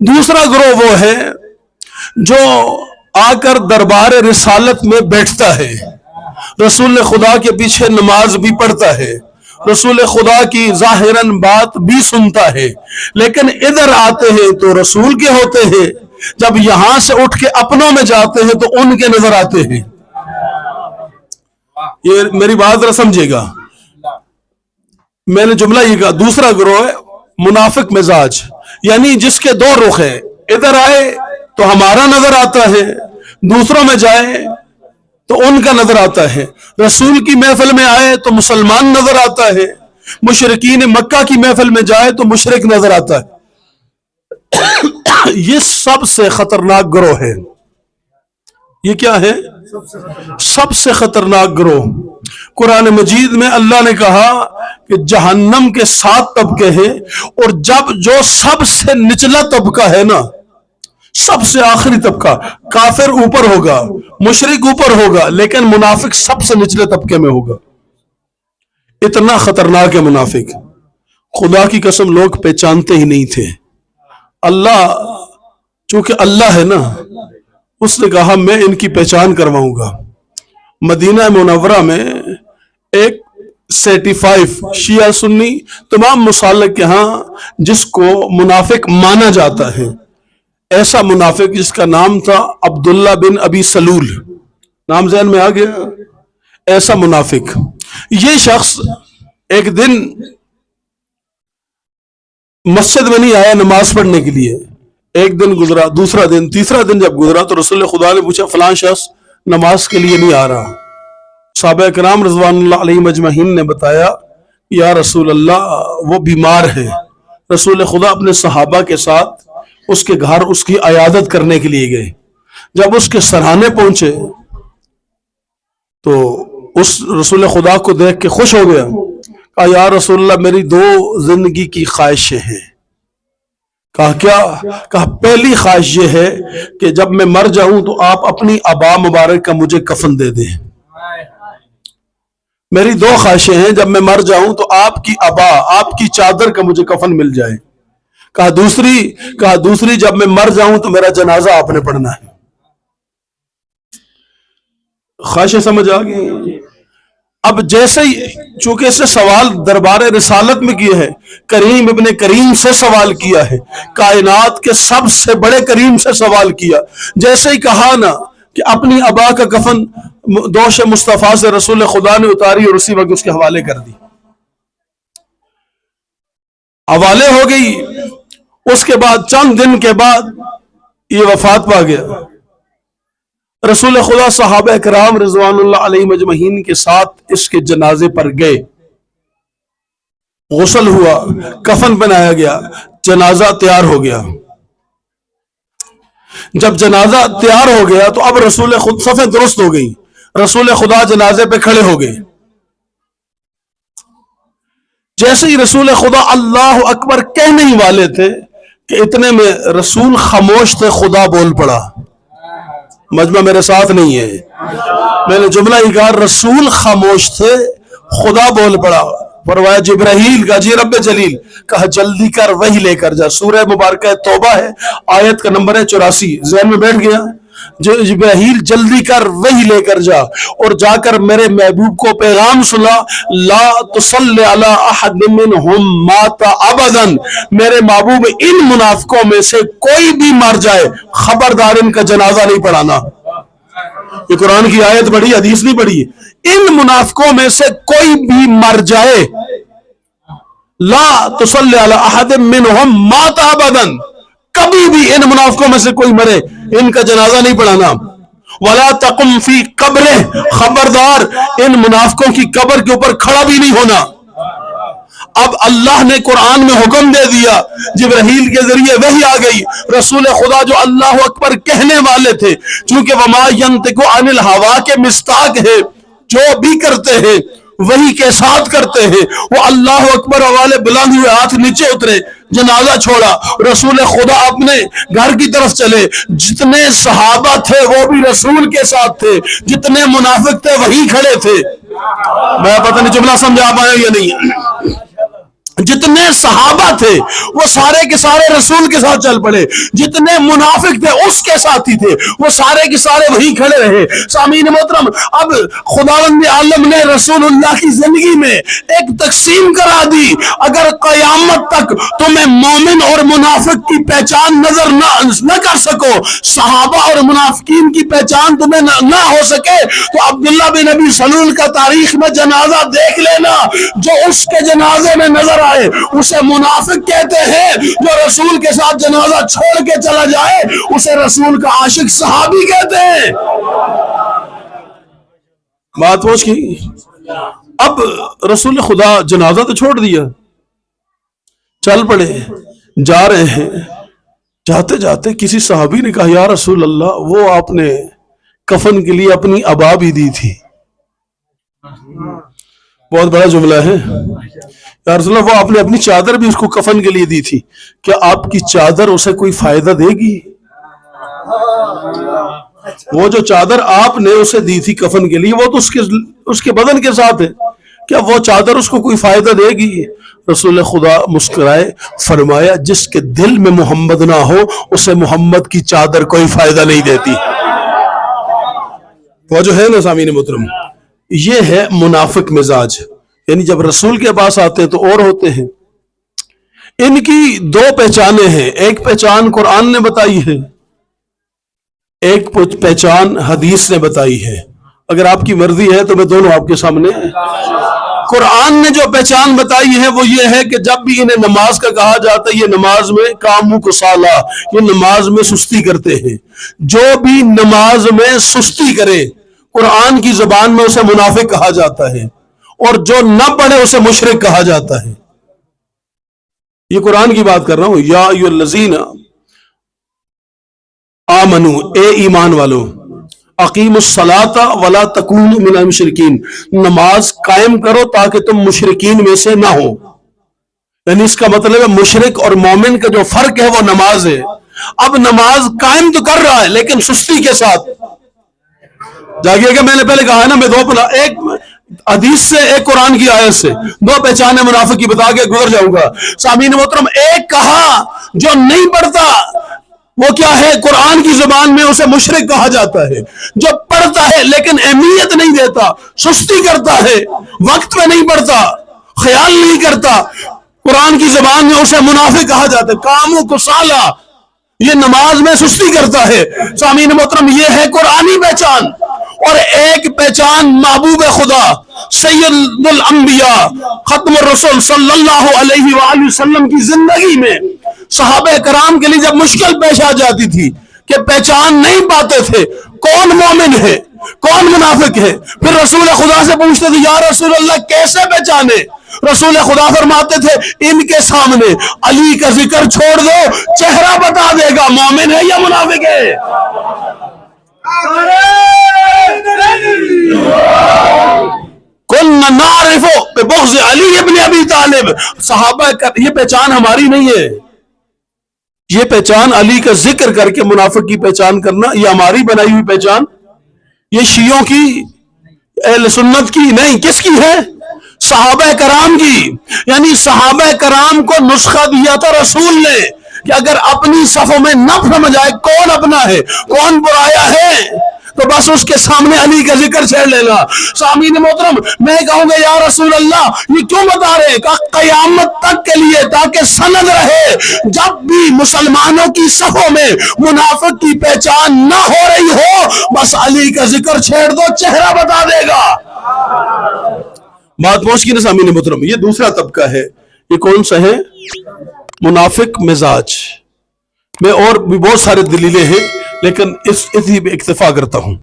دوسرا گروہ وہ ہے جو آ کر دربار رسالت میں بیٹھتا ہے، رسول خدا کے پیچھے نماز بھی پڑھتا ہے، رسول خدا کی ظاہراً بات بھی سنتا ہے، لیکن ادھر آتے ہیں تو رسول کے ہوتے ہیں، جب یہاں سے اٹھ کے اپنوں میں جاتے ہیں تو ان کے نظر آتے ہیں۔ یہ میری بات ذرا سمجھے گا، میں نے جملہ یہ کہا دوسرا گروہ ہے منافق مزاج، یعنی جس کے دو رخ ہیں، ادھر آئے تو ہمارا نظر آتا ہے، دوسروں میں جائے تو ان کا نظر آتا ہے، رسول کی محفل میں آئے تو مسلمان نظر آتا ہے، مشرکین مکہ کی محفل میں جائے تو مشرک نظر آتا ہے۔ یہ سب سے خطرناک گروہ ہے۔ یہ کیا ہے؟ سب سے خطرناک گروہ۔ قرآن مجید میں اللہ نے کہا کہ جہنم کے 7 طبقے ہیں، اور جب جو سب سے نچلا طبقہ ہے نا، سب سے آخری طبقہ، کافر اوپر ہوگا، مشرک اوپر ہوگا، لیکن منافق سب سے نچلے طبقے میں ہوگا۔ اتنا خطرناک ہے منافق، خدا کی قسم لوگ پہچانتے ہی نہیں تھے۔ اللہ چونکہ اللہ ہے نا، اس نے کہا میں ان کی پہچان کرواؤں گا۔ مدینہ منورہ میں ایک 75 شیعہ سنی تمام مسالک کے ہاں جس کو منافق مانا جاتا ہے، ایسا منافق جس کا نام تھا عبداللہ بن ابی سلول، نام ذہن میں آ گیا؟ ایسا منافق، یہ شخص ایک دن مسجد میں نہیں آیا نماز پڑھنے کے لیے۔ ایک دن گزرا، دوسرا دن، تیسرا دن جب گزرا تو رسول خدا نے پوچھا فلاں شخص نماز کے لیے نہیں آ رہا۔ صحابہ کرام رضوان اللہ علیہ مجمعین نے بتایا یا رسول اللہ وہ بیمار ہے۔ رسول خدا اپنے صحابہ کے ساتھ اس کے گھر اس کی عیادت کرنے کے لیے گئے۔ جب اس کے سرہانے پہنچے تو اس رسول خدا کو دیکھ کے خوش ہو گیا، کہا یا رسول اللہ میری 2 زندگی کی خواہشیں ہیں۔ کہا کیا؟ کہا پہلی خواہش یہ ہے کہ جب میں مر جاؤں تو آپ اپنی ابا مبارک کا مجھے کفن دے دیں۔ میری 2 خواہشیں ہیں، جب میں مر جاؤں تو آپ کی ابا، آپ کی چادر کا مجھے کفن مل جائے۔ کہا دوسری جب میں مر جاؤں تو میرا جنازہ آپ نے پڑھنا ہے۔ خواہشیں سمجھ آ گئی؟ اب جیسے ہی چونکہ اس نے سوال دربار رسالت میں کیا ہے، کریم ابن کریم سے سوال کیا ہے، کائنات کے سب سے بڑے کریم سے سوال کیا، جیسے ہی کہا نا کہ اپنی ابا کا کفن دوش مصطفیٰ سے رسول خدا نے اتاری اور اسی وقت اس کے حوالے کر دی، حوالے ہو گئی۔ اس کے بعد چند دن کے بعد یہ وفات پا گیا۔ رسول خدا صحابہ کرام رضوان اللہ علیہ مجمعین کے ساتھ اس کے جنازے پر گئے، غسل ہوا، کفن بنایا گیا، جنازہ تیار ہو گیا۔ جب جنازہ تیار ہو گیا تو اب رسول خدا صفیں درست ہو گئی، رسول خدا جنازے پہ کھڑے ہو گئے۔ جیسے ہی رسول خدا اللہ اکبر کہنے ہی والے تھے کہ اتنے میں رسول خاموش تھے، خدا بول پڑا۔ مجمع میرے ساتھ نہیں ہے، میں نے جملہ ہی کہا، رسول خاموش تھے، خدا بول پڑا۔ فرمایا جبرائیل کا جی رب جلیل، کہا جلدی کر وحی لے کر جا۔ سورہ مبارکہ توبہ ہے، آیت کا نمبر ہے 84، ذہن میں بیٹھ گیا؟ جبرائیل جلدی کر وحی لے کر جا اور جا کر میرے محبوب کو پیغام سنا، لا تصلی علی احد منہم مات ابدا، میرے محبوب ان منافقوں میں سے کوئی بھی مر جائے خبردار ان کا جنازہ نہیں پڑھانا۔ یہ قرآن کی آیت پڑھی، حدیث نہیں پڑھی، ان منافقوں میں سے کوئی بھی مر جائے، لا تصلی علی احد منہم مات ابدا، کبھی بھی ان منافقوں میں سے کوئی مرے ان کا جنازہ نہیں پڑھانا۔ ولا تقم فی قبرہ، خبردار ان منافقوں کی قبر کے اوپر کھڑا بھی نہیں ہونا۔ اب اللہ نے قرآن میں حکم دے دیا، جبرائیل کے ذریعے وحی آ گئی، رسول خدا جو اللہ اکبر کہنے والے تھے، چونکہ وما ینطق عن الہوا کے مصداق ہے، جو بھی کرتے ہیں وہی کے ساتھ کرتے ہیں، وہ اللہ اکبر حوالے بلند ہوئے، ہاتھ نیچے اترے، جنازہ چھوڑا، رسول خدا اپنے گھر کی طرف چلے۔ جتنے صحابہ تھے وہ بھی رسول کے ساتھ تھے، جتنے منافق تھے وہی کھڑے تھے۔ میں پتہ نہیں جملہ سمجھا پایا یا نہیں؟ جتنے صحابہ تھے وہ سارے کے سارے رسول کے ساتھ چل پڑے، جتنے منافق تھے اس کے ساتھی تھے، وہ سارے کے سارے وہیں کھڑے رہے۔ سامعین محترم، اب خداوند عالم نے رسول اللہ کی زندگی میں ایک تقسیم کرا دی، اگر قیامت تک تمہیں مومن اور منافق کی پہچان نظر نہ کر سکو، صحابہ اور منافقین کی پہچان تمہیں نہ ہو سکے، تو عبداللہ بن ابی سلول کا تاریخ میں جنازہ دیکھ لینا، جو اس کے جنازے میں نظر آئے اسے منافق کہتے ہیں، جو رسول کے ساتھ جنازہ چھوڑ کے چلا جائے اسے رسول کا عاشق صحابی کہتے ہیں۔ بات پہنچ گئی؟ اب رسول خدا جنازہ تو چھوڑ دیا، چل پڑے، جا رہے ہیں، جاتے جاتے کسی صحابی نے کہا یا رسول اللہ، وہ آپ نے کفن کے لیے اپنی عبا بھی دی تھی۔ بہت بڑا جملہ ہے، یا رسول اللہ وہ آپ نے اپنی چادر بھی اس کو کفن کے لیے دی تھی، کیا آپ کی چادر اسے کوئی فائدہ دے گی؟ وہ جو چادر آپ نے اسے دی تھی کفن کے لیے، وہ تو اس کے بدن کے ساتھ ہے، کیا وہ چادر اس کو کوئی فائدہ دے گی؟ رسول خدا مسکرائے، فرمایا جس کے دل میں محمد نہ ہو اسے محمد کی چادر کوئی فائدہ نہیں دیتی۔ وہ جو ہے نا سامعین محترم، یہ ہے منافق مزاج، یعنی جب رسول کے پاس آتے ہیں تو اور ہوتے ہیں۔ ان کی دو پہچانیں ہیں، ایک پہچان قرآن نے بتائی ہے، ایک پہچان حدیث نے بتائی ہے۔ اگر آپ کی مرضی ہے تو میں دونوں آپ کے سامنے، قرآن نے جو پہچان بتائی ہے وہ یہ ہے کہ جب بھی انہیں نماز کا کہا جاتا ہے یہ نماز میں کامو کسالہ، یہ نماز میں سستی کرتے ہیں۔ جو بھی نماز میں سستی کرے قرآن کی زبان میں اسے منافق کہا جاتا ہے، اور جو نہ پڑھے اسے مشرک کہا جاتا ہے۔ یہ قرآن کی بات کر رہا ہوں، یا ایھا الذین آمنو، اے ایمان والو، اقیموا الصلاۃ ولا تکونوا من المشرکین، نماز قائم کرو تاکہ تم مشرکین میں سے نہ ہو۔ یعنی اس کا مطلب ہے مشرک اور مومن کا جو فرق ہے وہ نماز ہے۔ اب نماز قائم تو کر رہا ہے لیکن سستی کے ساتھ۔ جاگیے کہ میں نے پہلے کہا ہے نا، میں ایک حدیث سے ایک قرآن کی آیت سے دو پہچانے منافق کی بتا کے گزر جاؤں گا۔ سامعین محترم، ایک کہا جو نہیں پڑھتا وہ کیا ہے؟ قرآن کی زبان میں اسے مشرک کہا جاتا ہے۔ جو پڑھتا ہے لیکن اہمیت نہیں دیتا، سستی کرتا ہے، وقت پہ نہیں پڑھتا، خیال نہیں کرتا، قرآن کی زبان میں اسے منافق کہا جاتا ہے۔ کامو کسالہ، یہ نماز میں سستی کرتا ہے۔ سامعین محترم، یہ ہے قرآنی پہچان۔ اور ایک پہچان محبوب خدا سید الانبیاء ختم الرسول صلی اللہ علیہ وآلہ وسلم کی زندگی میں صحابہ کرام کے لیے جب مشکل پیش آ جاتی تھی کہ پہچان نہیں پاتے تھے کون مومن ہے کون منافق ہے، پھر رسول خدا سے پوچھتے تھے یا رسول اللہ کیسے پہچانے؟ رسول خدا فرماتے تھے ان کے سامنے علی کا ذکر چھوڑ دو، چہرہ بتا دے گا مومن ہے یا منافق ہے۔ کُنَّا نَعْرِفُ بِبُغْضِ علی ابن ابی طالب، صحابہ کا یہ پہچان ہماری نہیں ہے، یہ پہچان علی کا ذکر کر کے منافق کی پہچان کرنا یہ ہماری بنائی ہوئی پہچان، یہ شیعوں کی، اہل سنت کی نہیں، کس کی ہے؟ صحابہ کرام کی۔ یعنی صحابہ کرام کو نسخہ دیا تھا رسول نے کہ اگر اپنی صفوں میں نہ سمجھ آئے کون اپنا ہے کون پرایا ہے تو بس اس کے سامنے علی کا ذکر چھیڑ لینا۔ سامعین محترم، میں کہوں گا یا رسول اللہ یہ کیوں بتا رہے کہ قیامت تک کے لیے تاکہ سند رہے، جب بھی مسلمانوں کی صفوں میں منافق کی پہچان نہ ہو رہی ہو بس علی کا ذکر چھیڑ دو، چہرہ بتا دے گا۔ بات پہنچ کی نا سامعین محترم، یہ دوسرا طبقہ ہے۔ یہ کون سا ہے؟ منافق مزاج میں اور بھی بہت سارے دلیلیں ہیں لیکن اسی پہ اکتفا کرتا ہوں۔